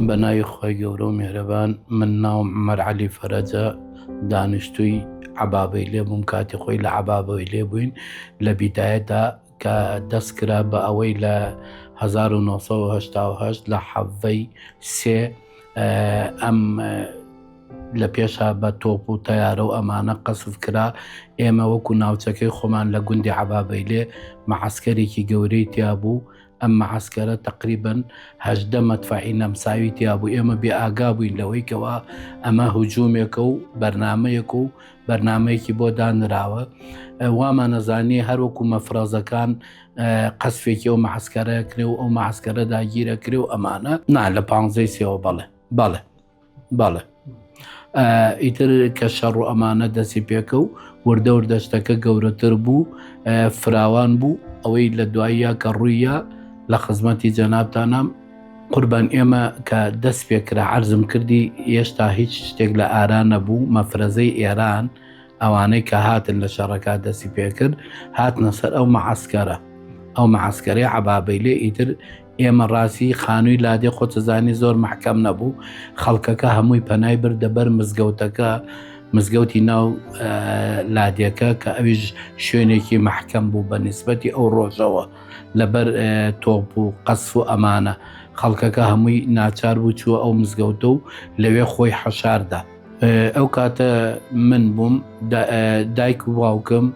بەناوی خۆی گەورە و میهرەبان. من ناوم عومەر عەلی فەرەجە، دانیشتووی عەبابەی لێ بووم کاتی خۆی لە عەبابەوەی لێ بووین لە بیدایەتدا کە دەست کرا بە ئەوەی لە 1970 لە حەڤەی سێ ئەم لە پێشا بە تۆپ و تەیارە و ئەمانە قەسف کرا. ئێمە وەکو ناوچەکەی خۆمان لە گوندی عەبابەی لێ مەعەسکەرێکی گەورەی تیا بوو. ئەم مەعەسکەرە تقریباً 18 مەدفەعی نەمساوی تیا بوو. ئێمە بێ ئاگا بووین لەوەی کەوا ئەمە هجوومێکە و بەرنامەیەک و بەرنامەیەکی بۆ دانراوە. وامان نەزانی هەروەکو مەفرەزەکان قەسفێکی ئەو مەعەسکەرە کرێ و ئەو مەعەسکەرە داگیرە کرێ و ئەمانە لە 15 سێوە بەڵێ ئیتر کە شەڕ و ئەمانە دەسی پێکە و وردە وردەشتەکە گەورەتر بوو، فراوان بوو. ئەوەی لە دواییە کە ڕوویە لە خزمەتی جەنابتانم قوربان ئێمە کە دەست پێکرا عەرزم کردی هێشتا هیچ شتێک لە ئاران نەبوو. مەفرەزەی ئێران ئەوانەی کە هاتن لە شەڕەکە دەستی پێکرد هاتنە سەر ئەو مەعەسکەرەی عەبابەی لێ. ئیتر ئێمە ڕاستی خانووی لادێ خۆتزانی زۆر محکەم نەبوو، خەڵکەکە هەمووی پەنای بردە بەر مزگەوتەکە، مزگەوتی ناو لادێکە کە ئەویش شوێنێکی محکەم بوو بە نیسبەتی ئەو ڕۆژەوە لەبەر تۆپ و قەسف و ئەمانە. خەڵکەکە هەمووی ناچار بوو چووە ئەو مزگەوتە و لەوێ خۆی حەشاردا. ئەو کاتە من بووم، دایک و باوکم،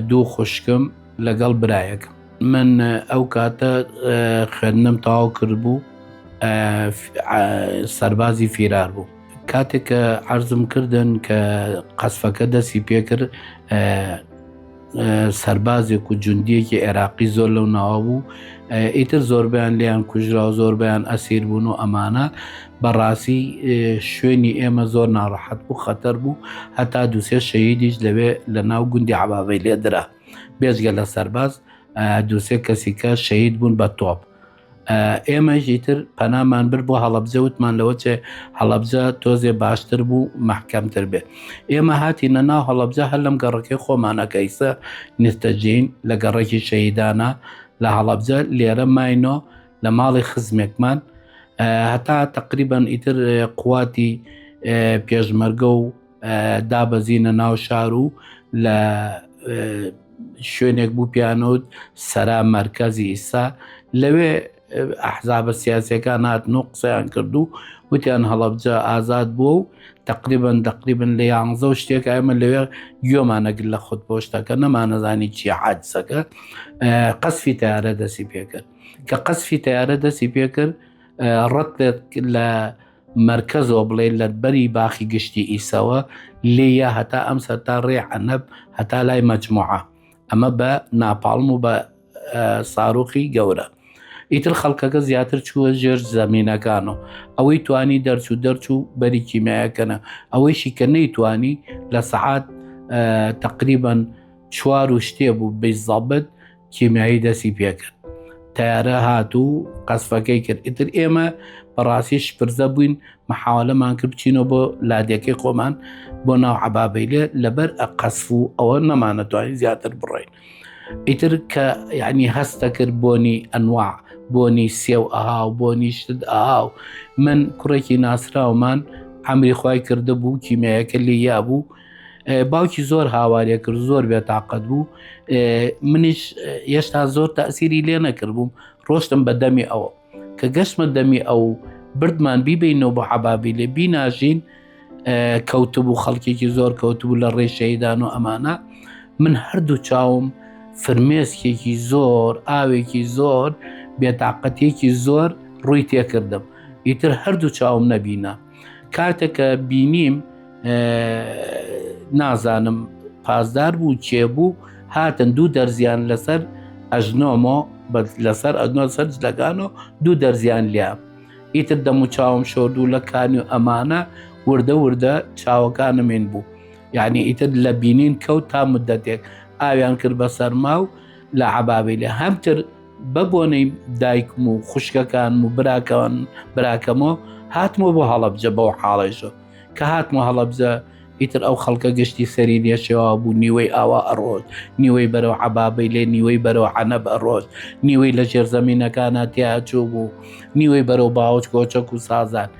دوو خوشکم لەگەڵ برایەکم. من ئەو کاتە خوێندنم تەواو کرد بوو، سەربازی فیرار بوو. کاتێک کە عەرزم کردن کە قەسفەکە دەستی پێکرد، سەربازێک و جوندیەکی عێراقی زۆر لەو ناوە بوو. ئیتر زۆربیان لیان کوژرا و زۆربیان ئەسیر بوون و ئەمانە. بەڕاستی شوێنی ئێمە زۆر ناڕەحەت بوو، خەتەر بوو. هەتا دووسێ شەهیدیش لەوێ لە ناو گوندی عەبابەی لێ درا. بێجگە لە سەرباز دووسێ کەسی کە شەهید بوون بە تۆپ. ئێمەشی تر پەنامان برد بۆ هەڵەبجە، وتمان لەوە چێ هەڵەبجە تۆزێ باشتر بوو، محکەمتر بێ. ئێمە هاتینە ناو هەڵەبجە هەر لەم گەڕەکەی خۆمانەکەیسە نستەجین لە گەڕێکی شەهیدانە لە هەڵەبجە. لێرە ماینۆ لە ماڵی خزمێکمان هەتا تقریباً ئیتر قواتی پێشمەرگە و دابەزینە ناو شار و لە شوێنێک بوو پیانۆت سەرا مەرکەزی ئیسا. لەوێ ئەحزابە سیاسیەکان هاتن و قسەیان کرد و وتیان هەڵەبجە ئازاد بووە و تقریباً لە 11 شتێک ئێمە لەوێ گوێمانەگر لە خودپۆشتەکە نەمانەزانی چیە حادسەکە. قەسفی تەیارە دەستی پێکرد. کە قەسفی تەیارە دەستی پێکرد ڕەت لە مەرکەزەوە بڵێ لە بەری باخی گشتی ئیسەوە لێیە هەتا ئەم سەرتا ڕێ عەنەب هەتا لای مەجموعە، ئەمە بە ناپاڵم و بە ساڕوخی گەورە. ئیتر خەڵکەکە زیاتر چووە ژێر زەمینەکانەوە. ئەوەی توانی دەرچوو بەری کیمیایەکەنە، ئەوەیشی کە نەیتوانی لە سەعات تقریباً 4 شتێ بوو بێزەبت کیمیایی دەستی پێکرد. تەیارە هات و قەسفەکەی کرد. ئیتر ئێمە بەڕاستی شپرزە بووین، محاولەمان کرد بچینەوە بۆ لادێکەی خۆمان بۆ ناو عەبابەی لێ لەبەر قەسف و ئەوە نەمانەتوانی زیاتر بڕۆین. ئیتر کە یعنی هەستە کرد بۆنی ئەنواع، بۆنی سێو ئاهاو، بۆنی شت ئاهاو. من کوڕێکی ناسراومان عەمری خوای کردە بوو، کیمیایەکە لێیا بوو. باوکی زۆر هاوارێ کرد، زۆر بێتاقەت بوو. منیش هێشتا زۆر تەئسیری لێ نەکرد بووم. ڕۆشتم بە دەمی ئەوە کە گەشتمە دەمی ئەو بردمان بیبینەوە بۆ عەبابەی لێ بیناژین. کەوتبوو، خەڵکێکی زۆر کەوتبوو لە ڕێی شەهیدان و ئەمانە. من هەردوو چاوم فرمێسکێکی زۆر، ئاوێکی زۆر، بێتاقەتێکی زۆر ڕووی تێکردم. ئیتر هەردوو چاوم نەبینە. کاتێکە بینیم نازانم پازدار بوو چێ بوو، هاتن 2 دەرزیان لەسەر ئەژنۆمۆ، لەسەر ئەژنۆ سەر جلەکان و 2 دەرزیان لیا. ئیتر دەم و چاوم شۆردوو لە کانی و ئەمانە وردە چاوەکانمێن بوو. یعنی ئیتر لە بینین کەوت تا مدەتێک ئاویان کرد بە سەرما و لە عەبابەی لێ. هەمتر بە بۆنەی دایکم و خوشکەکانم و براکەمەوە هاتمەوە بۆ هەڵەبجە. بەو حاڵەیشە کە هاتمەوە هەڵەبجە ئیتر ئەو خەڵکە گشتی سەری لێشەوە بوو، نیوەی ئاوا ئەڕۆژ، نیوەی بەرەو عەبابەی لێ، نیوەی بەرەو عەنەب ئەڕۆژ، نیوەی لە ژێرزەمینەکانە تیاچوو بوو، نیوەی بەرەو باوەچ کۆچەک و سازان.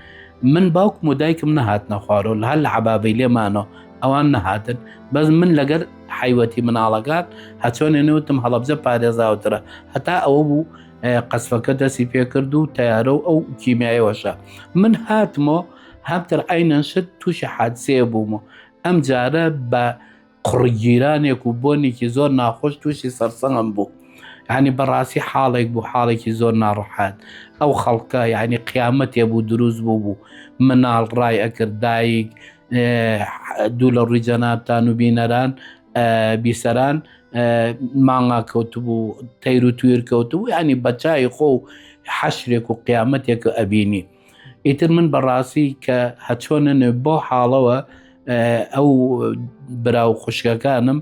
من باوکم و دایکم نەهاتنە خوارەوە، هەر لە عەبابەی لێمانەوە ئەوان نەهاتن، بەس من لەگەر حیوەتی مناڵەکان هەچۆنێنەوتم هەڵەبجە پارێزاوترە، هەتا ئەوە بوو قەسفەکە دەستی پێکرد و تەیارە و ئەو کیمیایەوەشە. من هاتمەوە هەمتر عینەن شت تووشی حادسەیە بوومەوە. ئەم جارە بە قوڕگیرانێک و بۆنێکی زۆر ناخۆش تووشی سەرسەنگم بوو. یعنی بەڕاستی حاڵێک بوو، حاڵێکی زۆر ناڕەحات. ئەو خەڵکە یعنی قیامەتێ بوو، دروست بوو مناڵ ڕای ئەکرد، دایک دوو لە ڕووی جەنابتان و بینەران بیسەران مانگا کەوتبوو، تەیر و تویر کەوتبوو، ینی بەچای خۆ و حەشرێک و قیامەتێک ئەبینی. ئیتر من بەڕاستی کە هەچۆنن بۆ حاڵەوە ئەو براو خوشکەکانم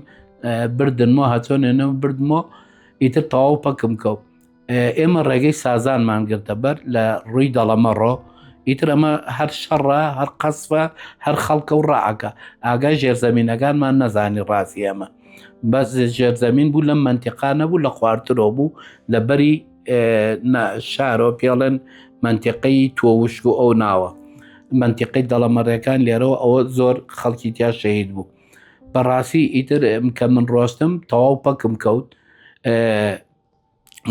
بردنمەوە، هەچۆنێنەوە بردمەوە، ئیتر تەواو پەکم کەوت. ئێمە ڕێگەی سازانمان گرتە بەر لە ڕووی دەڵەمەڕۆ. ئیتر ئەمە هەر شەڕە، هەر قەسفە، هەر خەڵکە و ڕائەکە. ئاگای ژێرزەمینەکانمان نەزانی ڕاستی ئەمە، بەس ژێرزەمین بوو لەم مەنتیقا نەبوو، لە خوارترۆ بوو، لە بەری شارۆ پێڵێن مەنتیقەی تۆوشک و ئەو ناوە مەنتیقەی دەڵەمەڕیەکان لێرەوە ئەوە زۆر خەڵکی تیا شەهید بوو. بەڕاستی ئیتر کە من ڕۆشتم تەواو پەکم کەوت،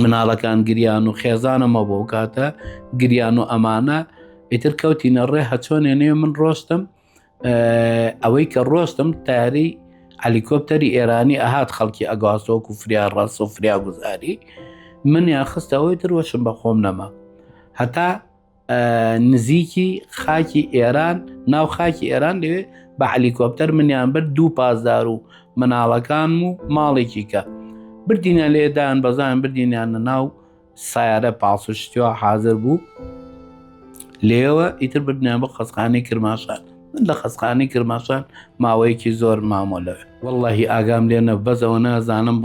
مناڵەکان گریان و خێزانەمە بۆ کاتە گریان و ئەمانە. ئیتر کەوتینە ڕێ هەچۆنێنێ من ڕۆشتم. ئەوەی کە ڕۆشتم تاری هەلیکۆپتەری ئێرانی ئەهات خەڵکی ئەگاسۆک و فریا ڕاست و فریا گوزاری، من یاخستەوەی تر وەشم بە خۆم نەما، هەتا نزیکی خاکی ئێران، ناو خاکی ئێران لێوێ بە هەلیکۆپتەر منیان برد، دوو پازدار و مناڵەکان و ماڵێکی کە بردینە لێدان بەزان بردینیانە ناو سایارە پاسوشتیوە حازر بوو لێوە. ئیتر بردنیان بۆ خەسخانەی کرماشان. من لە خەسخانەی کرماشان ماوەیەکی زۆر مامۆلەوێ، وەڵڵاهی ئاگام لێنە بەزەوە نازانم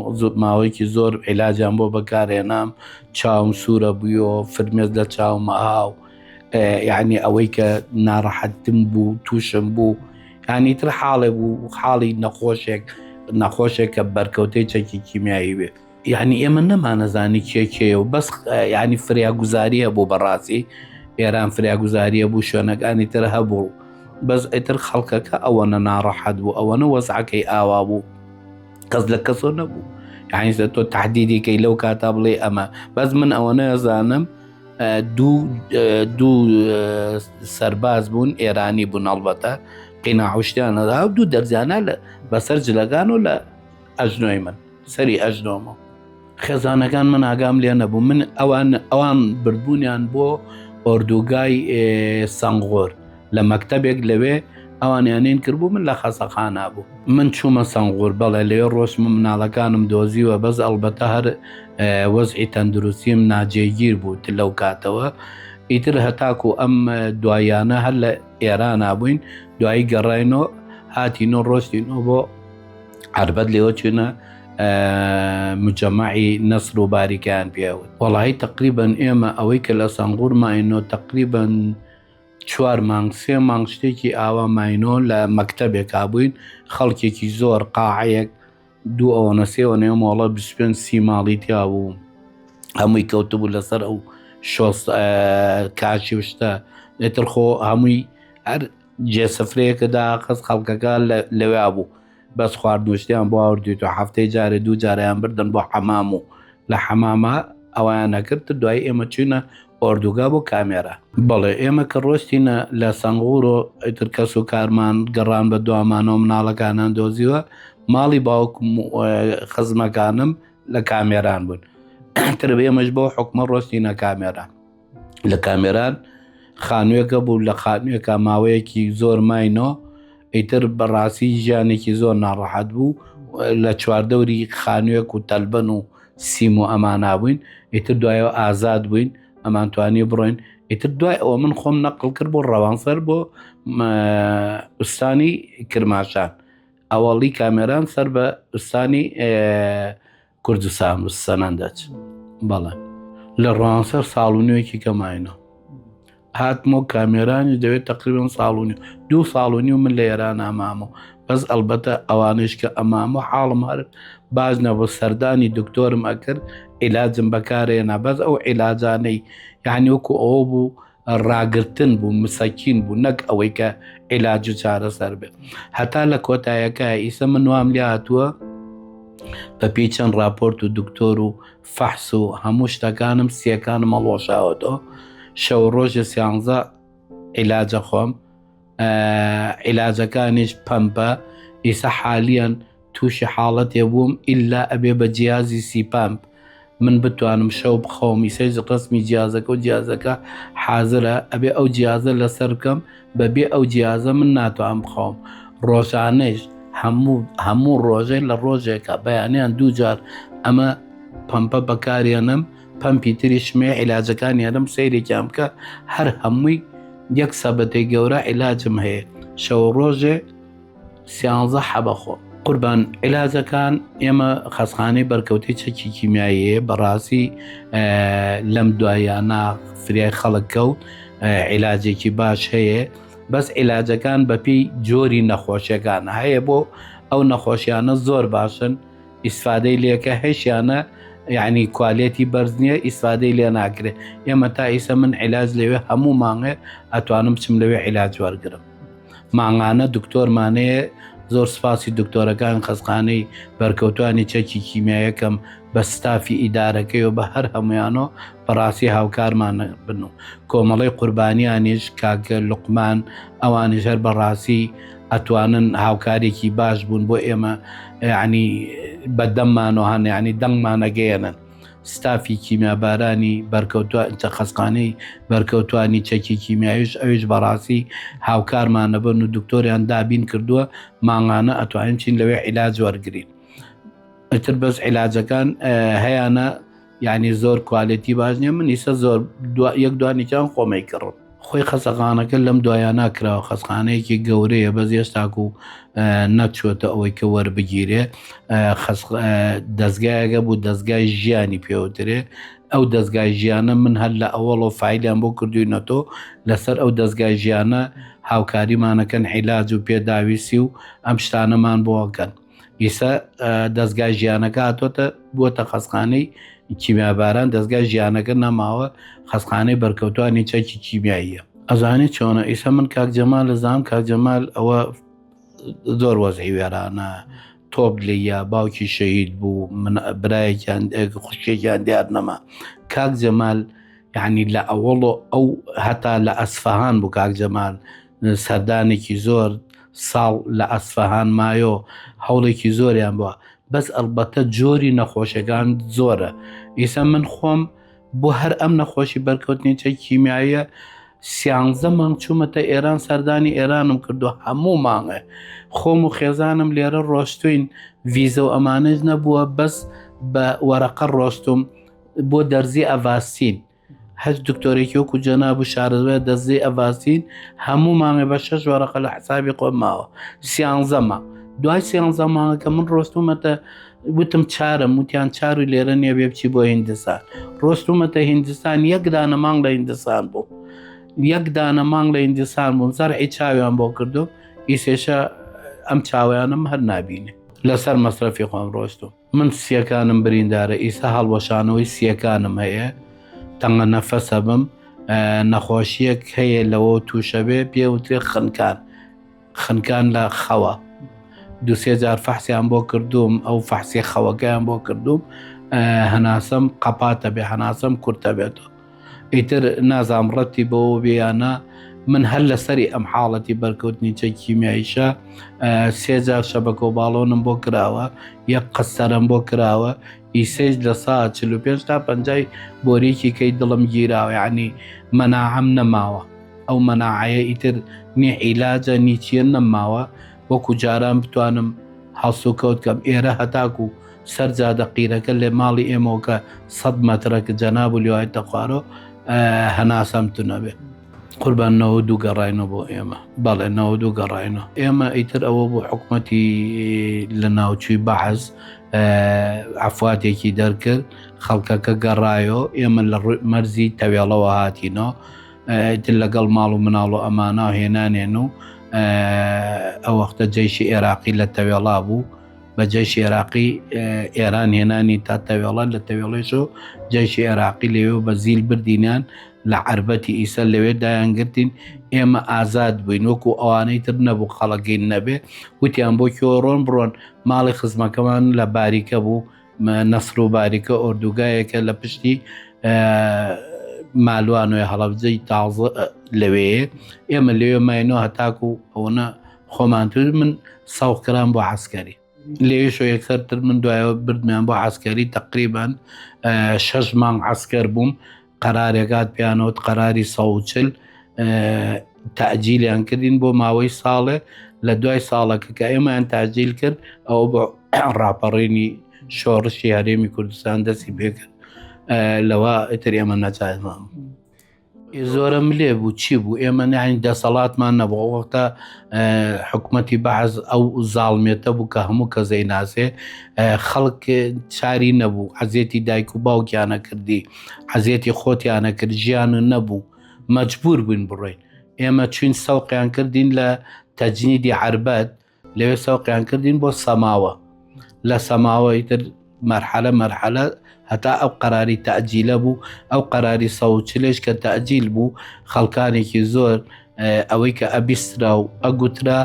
ماوەیەکی زۆر عیلاجان بۆ بەکارهێنام، چاوم سوورە بوویەوە، فرمێز لە چاوم هاو، یعنی ئەوەی کە ناڕەحەتم بوو تووشم بوو، یعنی تر حاڵێ بوو، حاڵی نەخۆشێک کە بەرکەوتەی چەکی کیمیایی بێ. یعنی ئێمە نەمانەزانی کێکێ و بەس یعنی فریاگوزاریە بوو، بەڕاستی ئێران فریاگوزاریە بوو، شوێنەکانی تر هەبوو، بەس ئیتر خەڵکەکە ئەوەنە ناڕەحەت بوو، ئەوەنە وەزعەکەی ئاوا بوو، کەس لە کەسۆ نەبوو. یعنی تۆ تهدیدێکەی لەو کاتا بڵێ ئەمە. بەس من ئەوەنە ئەزانم دوو سەرباز بوون، ئێرانی بوون، ئەڵبەتە قیناعوشتیانەدا و دوو دەرزانە بەسەر جلەکان و لە ئەژنۆی من سەری ئەژنۆمە. خێزانەکان من ئاگام لێ نەبوو. من ئەوان بردبوونیان بۆ ئۆردوگای سەنغۆر لە مەکتەبێک لەوێ ئەوانیانین کردبوو، من لە خەسەخانە بوو. من چوومە سەنغۆر، بەڵێ لێ ڕۆژم مناڵەکانم دۆزیوە، بەس ئەڵبەتە هەر وەزعی تەندروستیم ناجێگیر بوو لەو کاتەوە. ئیتر هەتاکو ئەم دوایانە هەر لە ئێران بووین، دوایی گەڕاینەوە هاتینۆ ڕۆستینەوە بۆ عەربەت، لێوە چوونە مجەمەعی نەسر و باریکیان پێوت. وەڵاهی تەقریبەن ئێمە ئەوەی کە لە سەنغۆر ماینەوە تەقریبەن 4 مانگ 3 مانگ شتێکی ئاوا ماینۆ لە مەکتەبێکا بووین، خەڵکێکی زۆر قاعەیەک دوو ئەوەنە سێوە نێ مۆڵە 25 ماڵی تیا بوو، هەمووی کەوتبوو لەسەر ئەو کاشی وشتە. لێتر خۆ هەمووی هەر جێسەفرەیەکە داخەز خەڵکەکە لەوێ بوو، بەس خواردنوشتیان بۆ ئاوردیت و هەفتەی جارێ دوو جاریان بردن بۆ حەمام و لە حەمامە ئەویان نەکرد. دوای ئێمە چوونە ئۆردوگا بۆ کامێرە. بەڵێ ئێمە کە ڕۆشتینە لە سەنغۆرۆ، ئیتر کەس و کارمان گەڕان بە دوامانەوە، مناڵەکانان دۆزیوە، ماڵی باوکم خزمەکانم لە کامێران بوون. تر ئێمەش بۆ حکومە ڕۆستینە کامێران. لە کامێران خانوویەکە بوو، لە خانوویەکە ماوەیەکی زۆر ماینەوە. ئیتر بەڕاستی ژیانێکی زۆر ناڕەحەت بوو، لە چواردەوری خانوویەک و تەلبەن و سیم و ئەمانە بووین. ئیتر دوایەوە ئازاد بووین، ئەمان توانی بڕۆین. ئیتر دوای ئەوە من خۆم نەقڵ کرد بۆ ڕەوانسەر، بۆ ئوستانی کرماشان، ئەوەڵی کامێران سەر بە ئوستانی کوردستان سەنەندەج. بەڵێ لە ڕەوانسەر ساڵ و نوێکی کەماینەوە. هاتمۆ کامێرانی دەوێت تقریبان ساڵونی 2 ساڵونی و من لە ئێران ئەمامەوە بەس ئەلبەتە ئەوانش کە ئەمامە حاڵم هەر باز نەبوو سەردانی دکتۆرم ئەکرد عیلاجم بەکارێنا بەس ئەو عیلاجانەی یعنی وەکو ئەوە بوو ڕاگرتن بوو مسەکین بوو نەک ئەوەی کە عیلاج و چارەسەر بێت هەتا لە کۆتاییەکە ئیسە من وام لێ هاتووە بە پێی چەند راپۆرت و دکتۆر و فەحس و هەموو شتەکانم سیەکانم هەڵوەشاوەتەوە شەو ڕۆژە 11 عیلاجە خۆم عیلاجەکانیش پەمپە ئیسە حالیان تووشی حاڵەتێ بووم ئیلا ئەبێ بە جیازی سیپامپ من بتوانم شەو بخەوم ئیسەی ڕسمی جیازەکە و جیازەکە حازرە ئەبێ ئەو جیازە لەسەر بکەم بەبێ ئەو جیازە من ناتوان بخەوم ڕۆژانەش هەموو ڕۆژەی لە ڕۆژێکە بەیانیان 2 جار ئەمە پەمپە بەکارێنم پەمپی تریشمێ عیلاجەکان یارم سەیرێکیان بکە هەر هەمووی یەک سەبەتەی گەورە عیلاجم هەیە شەو ڕۆژێ 13 حەبەخۆ قوربان عیلاجەکان ئێمە خەسخانەی بەرکەوتەی چەکی کیمیاییە بەڕاستی لەم دوایانە فریای خەڵک کەوت عیلاجێکی باش هەیە بەس عیلاجەکان بەپێی جۆری نەخۆشیەکان هەیە بۆ ئەو نەخۆشیانە زۆر باشن ئیسفادەی لێکە هەشیانە یعنی کوالێتی بەرز نییە ئیسفادەی لێ ناکرێت ئێمە تا ئیسە من عیلاج لەوێ هەموو مانگێ ئەتوانم بچم لەوێ عیلاج وەرگرم مانگانە دکتۆرمانەیە زۆر سپاسی دکتۆرەکان خەسخانەی بەرکەوتوانی چەکی کیمیایەکەم بە ستافی ئیدارەکەی و بە هەر هەمویانۆ بەڕاستی هاوکارمان بن و کۆمەڵی قوربانیانیش کاکە لوقمان ئەوانیش هەر بەڕاستی ئەتوانن هاوکارێکی باش بوون بۆ ئێمە یعنی بەدەممان و هەن یعنی دەنگمانەگەێنن ستافی کیمیابارانی بەرکەوتوە خەسخانەی بەرکەوتوانی چەکی کیمیایش ئەوش بەڕاستی هاوکارمانە بن و دکتۆریان دابین کردووە ماڭانە ئەتوانین چین لەوێ عیلاج وەرگرین ئەتر بەس عیلاجەکان هەیەە یعنی زۆر کوالێتی باش نییە من ئیسە زۆر یەک دوانێکیان خۆمەی کڕم خۆی خەسەخانەکە لەم دوایانە کراوە خەسخانەیەکی گەورەیە بەس هێشتاکو نەچوەتە ئەوەی کە وەربگیرێ دەستگایەکە بوو دەستگای ژیانی پێوترێ ئەو دەستگای ژیانە من هەر لە ئەوڵ و فایلیان بۆ کردوینەتۆ لەسەر ئەو دەستگای ژیانە هاوکاریمانەکەن عیلاج و پێداویسی و ئەم شتانەمان بۆکەن ئیسە دەستگای ژیانەکە هاتۆتە بۆتە خەسخانەی کیمیاباران دەستگای ژیانەکە نەماوە خەسخانەی بەرکەوتوانی چەکی کیمیاییە ئەزانێ چۆنە ئیسە من کاک جەمال لەزانام کاک جەمال ئەوە زۆر وەزعی وێرانە تۆپ لێە باوکی شەهید بوو برایەکیان خوشکێکیان دیار نەما کاک جەمال یعنی لە ئەوڵ ئەو هەتا لە ئەسفەهان بوو کاک جەمال سەردانێکی زۆر ساڵ لە ئەسفەهان مایۆ هەوڵێکی زۆریان بووە بەس ئەلبەتە جۆری نەخۆشیەکان زۆرە ئیسە من خۆم بۆ هەر ئەم نەخۆشی بەرکەوتنی چەکی کیمیاییە 13 مانگ چوومەتە ئێران سەردانی ئێرانم کردو هەموو مانگە خۆم و خێزانم لێرە ڕۆشتوین ڤیزە و ئەمانەش نەبووە بەس بە وەرەقە ڕۆشتم بۆ دەرزی ئەڤاستین هەر دکتۆرێکی وەکو جەناب و شارەوە دەزی ئەڤاستین هەموو مانگە بە 6 وەرەقە لە حسابی خۆم ماوە 13 مانگ دوای 13 مانگەکە من ڕۆستومەتە وتم چارم وتیان چار و لێرە نییە بێ بچی بۆ هیندستان ڕۆستومەتە هیندستان یەک دانە مانگ لە هیندستان بوو یەک دانە مانگ لە هیندستان بوون زەرعی چاویان بۆ کردو ئیسێشە ئەم چاویانم هەر نابینێ لەسەر مەسرەفی خۆم ڕۆستم من سیەکانم بریندارە ئیسا هەڵوەشانەوەی سیەکانم هەیە تەنگە نەفەسە بم نەخۆشیەک هەیە لەوە تووشە بێ پێوترێ خنکان لە خەوە 2-3 جار فەحسیان بۆ کردوم ئەو فەحسی خەوەکەیان بۆ کردوم هەناسەم قەپاتە بێ هەناسەم کورتە بێتەوە ئیتر نازام ڕەتی بەوە بێیانە من هەر لەسەری ئەم حاڵەتی بەرکەوتنی چەکی کیمیاییشە 3 جار شەبەکە و باڵۆنم بۆ کراوە یەک قەستەرم بۆ کراوە ئیسێش لە ساعت 45 تا 50 بۆرێکی کەی دڵم گیراوە یعنی مەناعەم نەماوە ئەو مەناعەیە ئیتر نی عیلاجە نیچیە نەماوە وەکو جاران بتوانم هەڵس و کەوت کەم ئێرە هەتاکو سەرجا دەقیرەکە لێ ماڵی ئێمەوەکە 100 مەترەکە جەناب و لیوایەتە خوارۆ هەناسەم تونەبێ قوربان 92 گەڕاینەوە بۆ ئێمە بەڵێ 92 گەڕاینەوە ئێمە ئیتر ئەوە بۆ حکومەتی لە ناوچووی بەحەز عەفواتێکی دەرکرد خەڵکەکە گەڕایەوە ئێمە لە مەرزی تەوێڵەوە هاتینەوە لەگەڵ ماڵ و مناڵ و ئەمانە هێنانێن و ئەو وەختە جەیشی عێراقی لە تەوێڵا بوو بە جەیشی عێراقی ئێران هێنانی تا تەوێڵە لە تەوێڵێشەوە جەیشی عێراقی لەوێ بە زیل بردینیان لە عەربەتی ئیسە لەوێ دایانگرتین ئێمە ئازاد بووین وەکو ئەوانەی تر نەبوو خەڵەکەین نەبێ وتیان بۆ کۆڕۆن بڕۆن ماڵی خزمەکەمان لە باریکە بوو نەسر و باریکە ئۆردوگایەکە لە پشتی مالوانۆی هەڵەبجەی تازە لەوەیە ئێمە لەوێ ماینەوە هەتاکو ئەوەنە خۆمانتر من سەوقکران بۆ عسکەری لێشۆ یەکسەرتر من دوایەوە بردمیان بۆ عسکەری تقریبان 6 مانگ عسکەر بووم قەرارێکات پیانەوت قەراری 140 تەعجیلیان کردین بۆ ماوەی ساڵێ لە دوای ساڵەکە کە ئێمەیان تاجیل کرد ئەوە بۆ ڕاپەڕێنی شۆڕشی هەرێمی کوردستان دەستی پێکرد لەوە ئیتر ئێمە نەجایمان زۆرم لێ بوو چی بوو ئێمە نانی دەسەڵاتمان نەبوو وەختە حکومەتی بەعز ئەو زاڵمێتە بوو کە هەموو کەسەی ناسێ خەڵک چاری نەبوو حەزێتی دایک و باوکیانە کردی حەزێتی خۆتیانە کرد ژیان نەبوو مەجبور بووین بڕۆین ئێمە چوین سەوقیان کردین لە تەجنیدی عەربەت لەوێ سەوقیان کردین بۆ سەماوە لە سەماوە ئیتر مەرحەلە هەتا ئەو قەراری تەعجیلە بوو ئەو قەراری 140 کە تەعجیل بوو خەڵکانێکی زۆر ئەوەی کە ئەبیسترا و ئەگوترا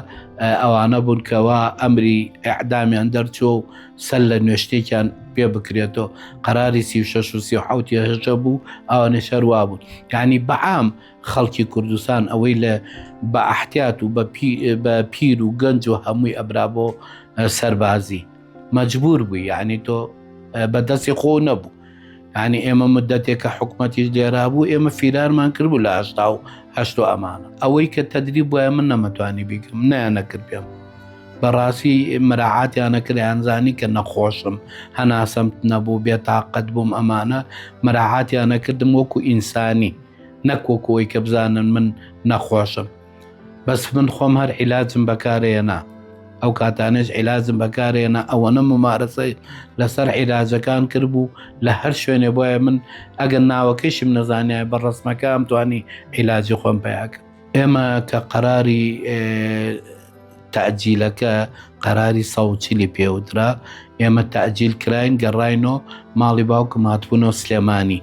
ئەوانە بوون کەوا ئەمری ئیعدامیان دەرچۆ و سەر لە نوێشتێکیان پێ بکرێتەوە قەراری 36 و 37 بوو ئەوانە شەروا بوون یعنی بەعام خەڵکی کوردستان ئەوەی لە بە ئەحتیات و بە پیر و گەنج و هەمووی ئەبرا بۆ سەربازی مەجبور بووی یعنی تۆ بەدەستی خۆ نەبوو ینی ئێمە مدەتێکە حکومەتیش لێرا بوو ئێمە فیرارمان کردبوو لە 1970 ئەمانە ئەوەی کە تەدریب وایە من نەمەتوانی بیکەم نەیانەکرد پێم بەڕاستی مراعاتیانە کردیانزانی کە نەخۆشم هەناسەم نەبوو بێتاقەت بووم ئەمانە مراعاتیانە کردم وەکو ئینسانی نەکۆکۆی کە بزانن من نەخۆشم بەس من خۆم هەر عیلاجم بەکارێنا ئەو کاتانش عیلازم بەکارێنە ئەوەنە ممارەسەی لەسەر عیلاجەکان کرد بوو لە هەر شوێنێ بۆیە من ئەگەر ناوەکەشم نەزانای بە ڕسمەکەم توانی عیلاجی خۆم پیاکە ئێمە کە قەراری تەعجیلەکە قەراری 140 پێوترا ئێمە تەعجیل کراین گەڕاینەوە ماڵی باوکم هاتبوونەوە سلێمانی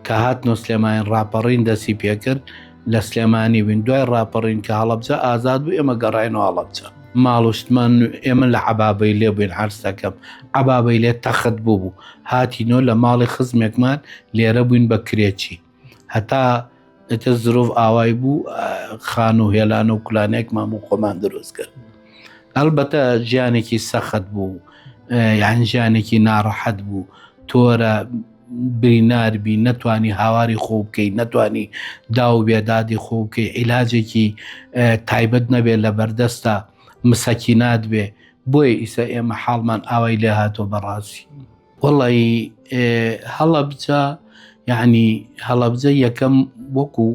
کە هاتنەوە سلێمانی ڕاپەڕین دەستی پێکرد لە سلێمانی بووین دوای ڕاپەڕین کە هەڵەبجە ئازاد بوو ئێمە گەڕاینەوە هەڵەبجە ماڵشتمان ئێمە لە عەبابەی لێ بووین عەرسەکەم عەبابەی لێ تەخت بوو هاتینۆ لە ماڵی خزمێکمان لێرە بووین بە کرێکی هەتا ئێتە زرۆڤ ئاوای بوو خان و هێلانە و کولانێکمان بوو خۆمان دروست کرد ئەلبەتە ژیانێکی سەخت بوو یان ژیانێکی ناڕەحەت بوو تۆرە بریناربی نەتوانی هاواری خۆ بکەی نەتوانی داو بێدادی خۆ بکەی عیلاجێکی تایبەت نەبێت لە بەردەستە مسەکینات بێ بۆیە ئیسە ئێمە حاڵمان ئاوای لێ هاتۆ بەڕاستی وەڵی هەڵەبجە یعنی هەڵەبجە یەکەم وەکو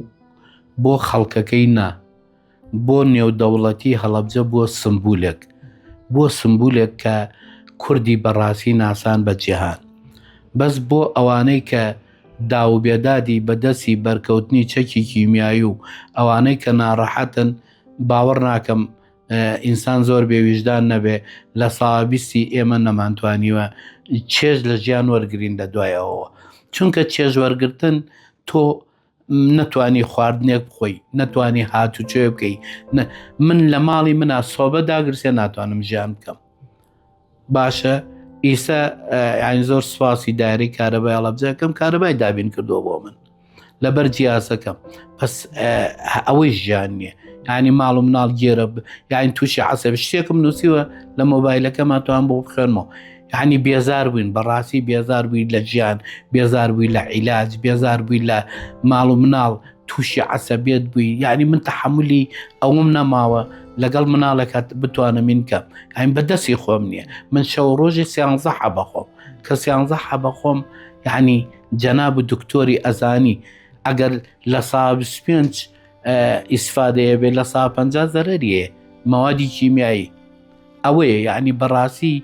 بۆ خەڵکەکەی نا بۆ نێودەوڵەتی هەڵەبجە بۆ سمبولێک کە کوردی بەڕاستی ناسان بە جیهان بەس بۆ ئەوانەی کە داوبێدادی بەدەستی بەرکەوتنی چەکی کیمیایی و ئەوانەی کە ناڕەحەتن باوەڕ ناکەم ئینسان زۆر بێویژدان نەبێ لە ساوابیستی ئێمە نەمانتوانیوە چێژ لە ژیان وەرگرین لە دوایەوە چونکە چێژ وەرگرتن تۆ نەتوانی خواردنێک بخۆی نەتوانی هاتوچێ بکەی من لە ماڵی منە سۆبە داگرسێ ناتوانم ژیان بکەم باشە ئیسا یعنی زۆر سواسی دایرەی کارەبای هەڵەبجەکەم کارەبای دابین کردو بۆ من لەبەر جیاسەکەم پس ئەوەی ژیان نییە یعنی ماڵ و مناڵ گێرە یعنی تووشی عەسەب شتێکم نووسیوە لە مۆبایلەکەمان توان بۆ بخوێنمەوە یعنی بێزار بووین بەڕاستی بێزار بووین لە ژیان بێزار بووی لە عیلاج بێزار بووی لە ماڵ و مناڵ تووشی عەسەبێت بووی یعنی من تەحەمولی ئەوم نەماوە لەگەڵ مناڵێکات بتوانم بینکەم یعنی بەدەستی خۆم نییە من شەو ڕۆژی 13 حەبە خۆم کە 13 حەبە خۆم یعنی جەناب دکتۆری ئەزانی ئەگەر لە 25 ئیسفادەیە بێت لە 150 زەرەریە مەوادی کیمیایی ئەوەیە یعنی بەڕاستی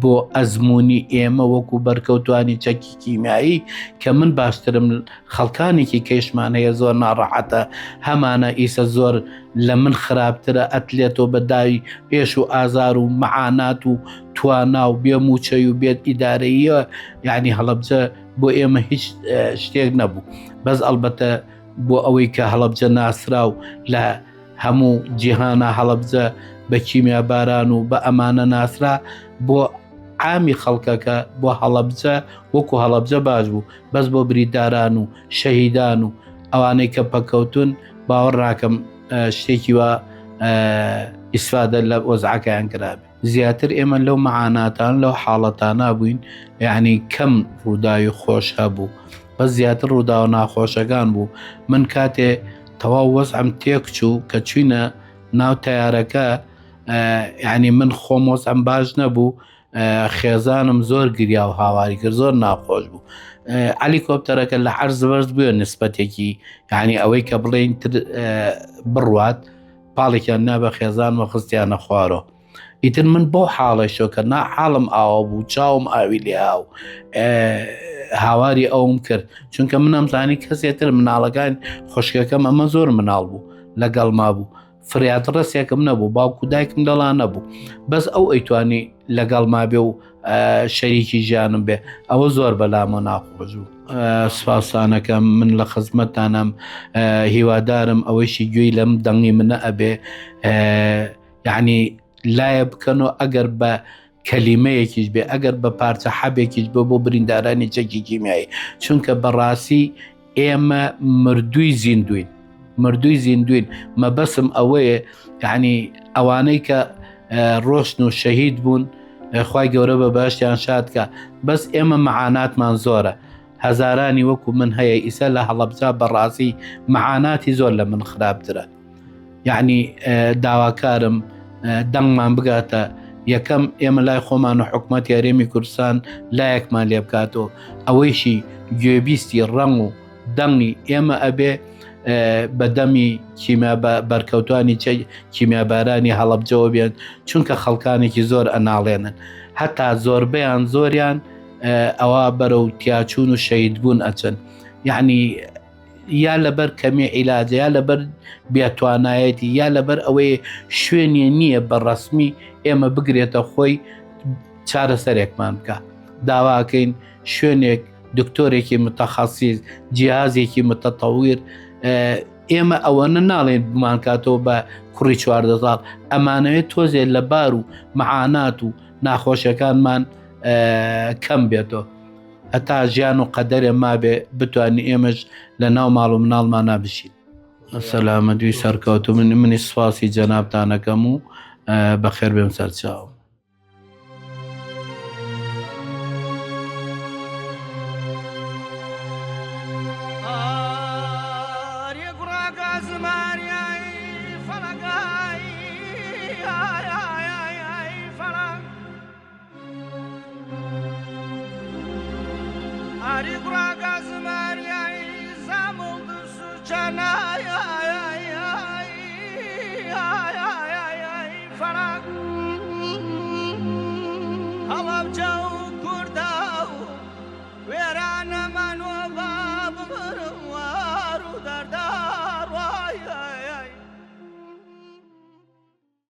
بۆ ئەزمموی ئێمە وەکو بەرکەوتوانی چەکی کیمیایی کە من باشترم خەڵکانێکی کەیشمان هەیە زۆر ناڕەحەتە هەمانە ئیسە زۆر لە من خراپترە ئەتلێتەوە بە داوی پێش و ئازار و مەعانات و توانا و بێ موچەی و بێت ئیدارەیە یعنی هەڵەبجە بۆ ئێمە هیچ شتێک نەبوو بەس ئەلبەتە بۆ ئەوەی کە هەڵەبجە ناسرا و لە هەموو جیهانە هەڵەبجە بە کیمیاباران و بە ئەمانە ناسرا بۆ عامی خەڵکەکە بۆ هەڵەبجە وەکو هەڵەبجە باش بوو بەس بۆ بریداران و شەهیدان و ئەوانەی کە پەکەوتون باوەڕ ناکەم شتێکی وە ئیسفادە لە وەزعەکەیان کرابێ زیاتر ئێمە لەو مەعاناتان لەو حاڵەتانە بووین یعنی کەم ڕووداوی خۆش هەبوو بەس زیاتر ڕووداوە ناخۆشەکان بوو من کاتێ تەواو وەزعم تێکچوو کە چوینە ناو تەیارەکە یعنی من خۆم وەزعم باش نەبوو خێزانم زۆر گریا و هاواری کرد زۆر ناخۆش بوو هەلیکۆپتەرەکە لە عەرز بەرز بووە نسبەتێکی یعنی ئەوەی کە بڵێن بڕوات پاڵێکیان نابە خێزانمە خستیانە خوارەوە ئیتر من بۆ حاڵەشەوە کە حاڵم ئاوە بوو چاوم ئاوی لێها و هاواری ئەوم کرد چونکە من ئەمزانی کەسێتر مناڵەکان خوشکەکەم ئەمە زۆر مناڵ بوو لەگەڵ ما بوو فریات ڕستێکم نەبوو باوکو دایکم دەڵا نەبوو بەس ئەو ئەیتوانی لەگەڵ ما بێ و شەریکی ژیانم بێ ئەوە زۆر بەلامە ناخۆش بوو سپاسانەکەم من لە خزمەتانم هیوادارم ئەوەیشی گوێی لەم دەنگی منە ئەبێ یعنی لایە بکەنەوە ئەگەر بە کەلیمەیەکیش بێ ئەگەر بە پارچە حەبێکیش بۆ بریندارانی چەکی کیمیایی چونکە بەڕاستی ئێمە مردووی زیندوین مەبەسم ئەوەیە یعنی ئەوانەی کە ڕۆشن و شەهید بوون خوای گەورە بە باشیان شادکە بەس ئێمە مەعاناتمان زۆرە هەزارانی وەکو من هەیە ئیسە لە هەڵەبجا بەڕاستی مەعاناتی زۆر لە من خراپترە یعنی داواکارم دەنگمان بگاتە یەکەم ئێمە لای خۆمان و حکومەت یاریێمی کوردستان لایەکمان لێ بکاتەوە ئەوەیشی گوێبیستی ڕەنگ و دەنگی ئێمە ئەبێ بەدەمی بەرکەوتانی کیمیابارانی هەڵەبجەوە بێن چونکە خەڵکانێکی زۆر ئەناڵێنن هەتا زۆربەیان زۆریان ئەوە بەرەو تیاچوون و شەهیدبوون ئەچن یعنی یا لەبەر کەمی عیلاجە یا لەبەر بێتوانایەتی یا لەبەر ئەوەیە شوێنێ نییە بەڕەسمی ئێمە بگرێتە خۆی چارەسەرێکمان بکە داواکەین شوێنێک دکتۆرێکی متەخەسیس جیهازێکی متەتەویر ئێمە ئەوەنە ناڵێن بمانکاتەوە بە کوڕی 14 ساڵ ئەمانەوێت تۆزێت لە بار و مەعانات و ناخۆشیەکانمان کەم بێتەوە هەتا ژیان و قەدەرێ مابێ بتوانین ئێمەش لە ناو ماڵ و مناڵمان نابشین سەلامە دوی سەرکەوت و منی سوپاسی جەنابتانەکەم و بەخێر بێم سەرچاوم Ari Braga